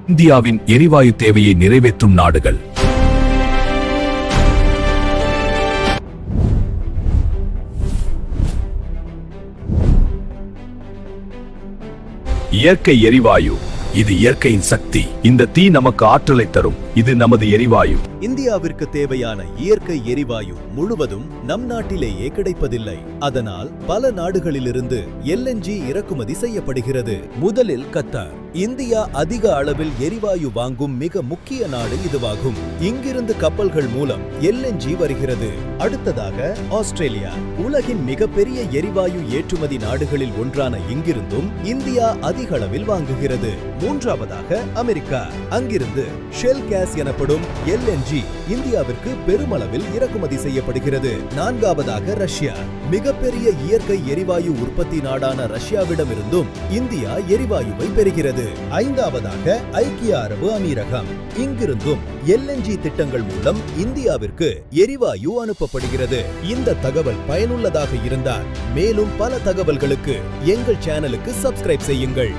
இந்தியாவின் எரிவாயு தேவையை நிறைவேற்றும் நாடுகள். இயற்கை எரிவாயு. இது இயற்கையின் சக்தி. இந்த தீ நமக்கு ஆற்றலை தரும். இது நமது எரிவாயு. இந்தியாவிற்கு தேவையான இயற்கை எரிவாயு முழுவதும் நம் நாட்டிலேயே கிடைப்பதில்லை. அதனால் பல நாடுகளிலிருந்து LNG இறக்குமதி செய்யப்படுகிறது. முதலில் கத்தார். இந்தியா அதிக அளவில் எரிவாயு வாங்கும் மிக முக்கிய நாடு இதுவாகும். இங்கிருந்து கப்பல்கள் மூலம் LNG வருகிறது. அடுத்ததாக ஆஸ்திரேலியா. உலகின் மிகப்பெரிய எரிவாயு ஏற்றுமதி நாடுகளில் ஒன்றான இங்கிருந்தும் இந்தியா அதிக அளவில் வாங்குகிறது. மூன்றாவதாக அமெரிக்கா. அங்கிருந்து ஷெல் கேஸ் எனப்படும் LNG இந்தியாவிற்கு பெருமளவில் இறக்குமதி செய்யப்படுகிறது. நான்காவதாக ரஷ்யா. மிகப்பெரிய இயற்கை எரிவாயு உற்பத்தி நாடான ரஷ்யாவிடமிருந்தும் இந்தியா எரிவாயுவை பெறுகிறது. ஐந்தாவதாக ஐக்கிய அரபு அமீரகம். இங்கிருந்தும் LNG திட்டங்கள் மூலம் இந்தியாவிற்கு எரிவாயு அனுப்பப்படுகிறது. இந்த தகவல் பயனுள்ளதாக இருந்தால் மேலும் பல தகவல்களுக்கு எங்கள் சேனலுக்கு சப்ஸ்கிரைப் செய்யுங்கள்.